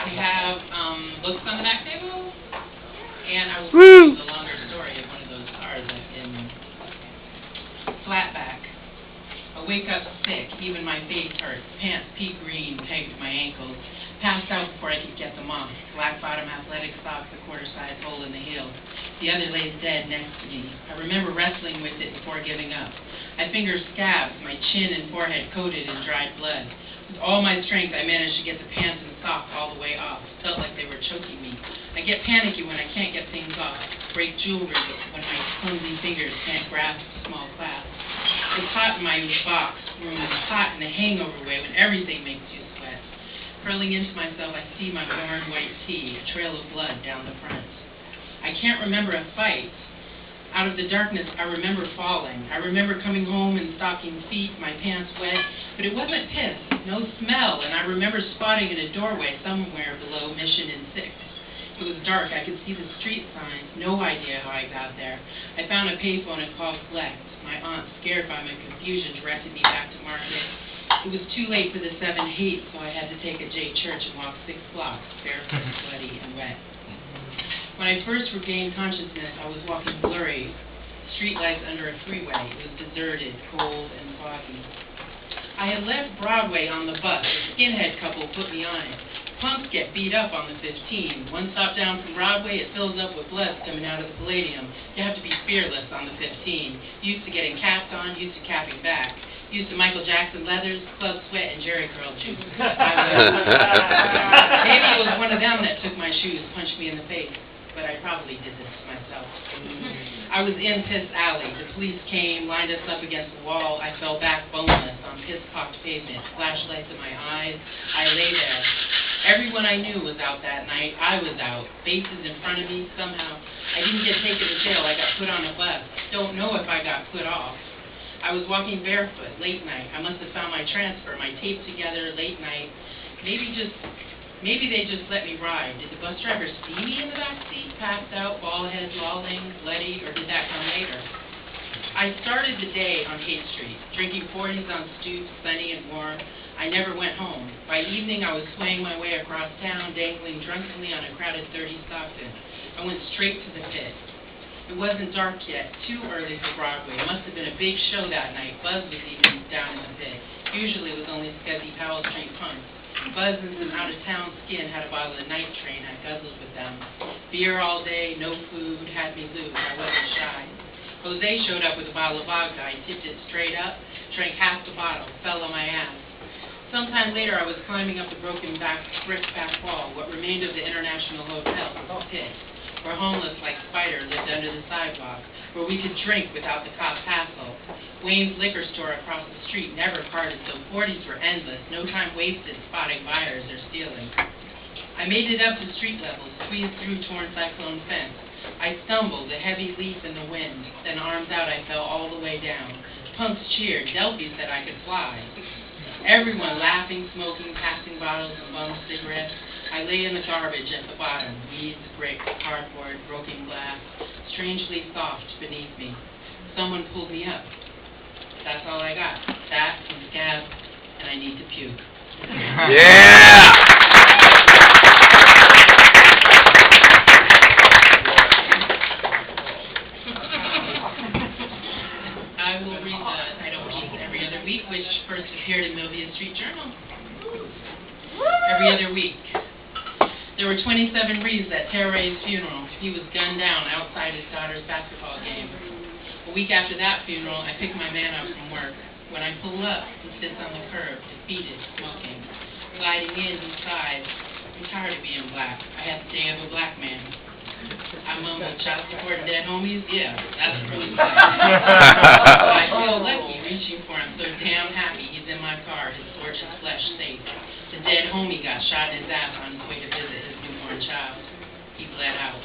I have books on the back table, and I will read you the longer story of one of those cars in flatback. I wake up sick, even my face hurts, pants pea green, pegged my ankles, passed out before I could get them off, black bottom athletic socks, a quarter-size hole in the heel. The other lays dead next to me. I remember wrestling with it before giving up. I fingered scabs, my chin and forehead coated in dried blood. With all my strength, I managed to get the pants and socks all the way off. Felt like they were choking me. I get panicky when I can't get things off. Break jewelry when my clumsy fingers can't grasp small clasps. It's hot in my box room. It's hot in the hangover way when everything makes you sweat. Curling into myself, I see my worn white tee, a trail of blood down the front. I can't remember a fight. Out of the darkness, I remember falling. I remember coming home in stocking feet, my pants wet, but it wasn't piss, no smell, and I remember spotting in a doorway somewhere below Mission and 6th. It was dark. I could see the street signs. No idea how I got there. I found a payphone and called collect. My aunt, scared by my confusion, directed me back to Market. It was too late for the 7-8, so I had to take a J church and walk 6 blocks, barefoot, bloody, and wet. When I first regained consciousness, I was walking blurry, streetlights under a freeway. It was deserted, cold, and foggy. I had left Broadway on the bus. A skinhead couple put me on it. Punks get beat up on the 15. One stop down from Broadway, it fills up with bloods coming out of the Palladium. You have to be fearless on the 15. Used to getting capped on, used to capping back. Used to Michael Jackson leathers, club sweat, and Jerry curl juice. Maybe it was one of them that took my shoes, punched me in the face. But I probably did this to myself. I was in Piss Alley. The police came, lined us up against the wall. I fell back boneless on piss-pocked pavement, flashlights in my eyes. I lay there. Everyone I knew was out that night. I was out. Faces in front of me. Somehow, I didn't get taken to jail. I got put on a bus. Don't know if I got put off. I was walking barefoot, late night. I must have found my transfer, my tape together, late night. Maybe they just let me ride. Did the bus driver see me in the back seat, passed out, bald head, lolling, bloody, or did that come later? I started the day on 8th Street, drinking 40s on stoops, sunny and warm. I never went home. By evening, I was swaying my way across town, dangling drunkenly on a crowded 30 Stockton. I went straight to the pit. It wasn't dark yet, too early for Broadway. It must have been a big show that night. Buzz was even down in the pit. Usually it was only scuzzy Powell Street punks. Buzz and some out-of-town skin had a bottle of Night Train. I guzzled with them. Beer all day, no food, had me loose. I wasn't shy. Jose showed up with a bottle of vodka. I tipped it straight up, drank half the bottle, fell on my ass. Sometime later, I was climbing up the broken brick back wall. What remained of the International Hotel was a pit, where homeless like Spider lived under the sidewalk, where we could drink without the cop's hassle. Wayne's liquor store across the street never parted, so 40s were endless, no time wasted spotting buyers or stealing. I made it up to street level, squeezed through torn cyclone fence. I stumbled, a heavy leaf in the wind, then arms out I fell all the way down. Punks cheered, Delphi said I could fly. Everyone laughing, smoking, passing bottles and bum cigarettes. I lay in the garbage at the bottom, weeds, bricks, cardboard, broken glass, strangely soft beneath me. Someone pulled me up. That's all I got. That, some scabs, and I need to puke. Yeah! I will read the title piece every other week, which first appeared in Milvia Street Journal. Every other week. There were 27 Reeves at Terray's funeral. He was gunned down outside his daughter's basketball game. A week after that funeral, I picked my man up from work. When I pull up, he sits on the curb, defeated, smoking. Gliding in, he sighs. I'm tired of being black. I have the day of a black man. I mumbled, child support and dead homies? Yeah, that's really black. I feel lucky reaching for him, so damn happy he's in my car, his gorgeous flesh safe. The dead homie got shot in his ass on his way to visit his newborn child. He bled out.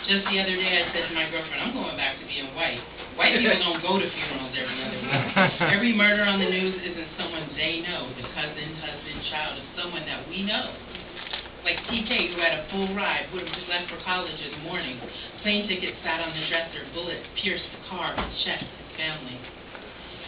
Just the other day, I said to my girlfriend, I'm going back to being white. White people don't go to funerals every other week. Every murder on the news isn't someone they know, the cousin, husband, child of someone that we know. Like TK, who had a full ride, would have just left for college in the morning. Plane ticket sat on the dresser, bullet pierced the car, his chest, his family.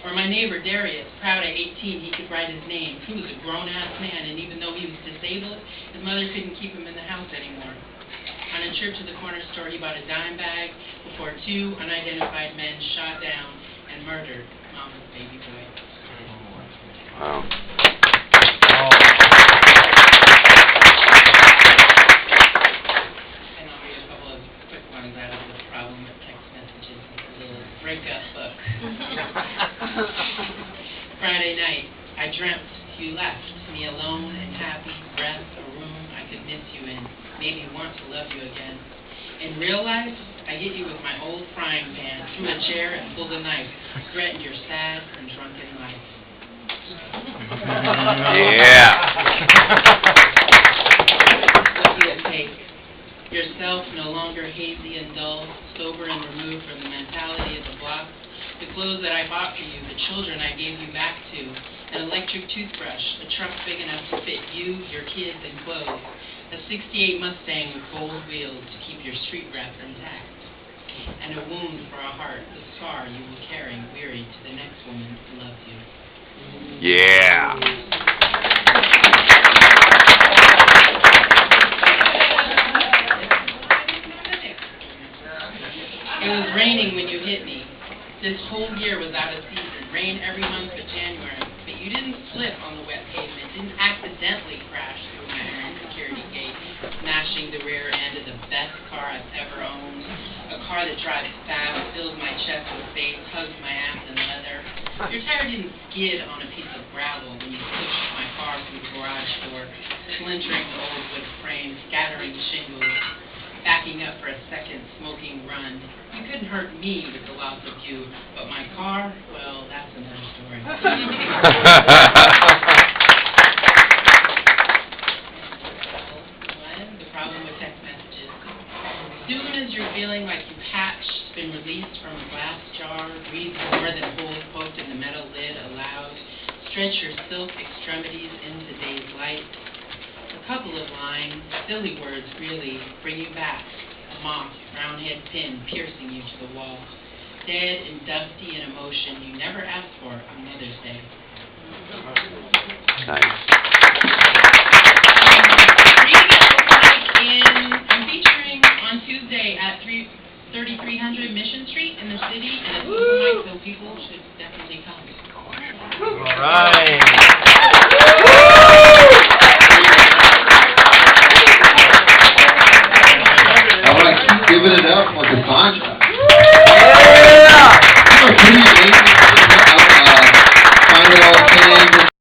Or my neighbor, Darius, proud at 18 he could write his name. He was a grown-ass man, and even though he was disabled, His mother couldn't keep him in the house anymore. On a trip to the corner store, he bought a dime bag before two unidentified men shot down and murdered Mama's baby boy. Wow. And I'll read a couple of quick ones out of the problem with text messages. It's a little breakup book. Friday night, I dreamt you left, me alone and happy, breath, a room I could miss you in, made me want to love you again. In real life, I hit you with my old frying pan, threw a chair and pulled a knife, threatened your sad and drunken life. Yeah. What do you take? Yourself no longer hazy and dull, sober and removed from the mentality of the block, the clothes that I bought for you, the children I gave you back to, an electric toothbrush, a truck big enough to fit you, your kids, and clothes, a '68 Mustang with gold wheels to keep your street rep intact, and a wound for a heart, the scar you will carry, weary to the next woman who loves you. Yeah. It was raining when you hit me. This whole year was out of season. Rain every month but January. But you didn't slip on the wet pavement, didn't accidentally crash through my iron security gate, smashing the rear end of the best car I've ever owned. A car that drives fast, fills my chest with space, hugs my ass and leather. Your tire didn't skid on a piece of gravel when you pushed my car through the garage door, splintering the old wood frame, scattering shingles, backing up for a second smoking run. You couldn't hurt me with the loss of you, but my car, well, that's another story. One, the problem with text messages. As soon as you're feeling like you've hatched, been released from a glass jar, breathe more than holes poked in the metal lid allowed, stretch your silk extremities into day's light. A couple of lines, silly words really, bring you back. A moth, round-head pin piercing you to the wall. Dead and dusty in emotion you never asked for on Mother's Day. Nice. I'm featuring on Tuesday at 3300 Mission Street in the city, and it's open mic, so people should definitely come. All right.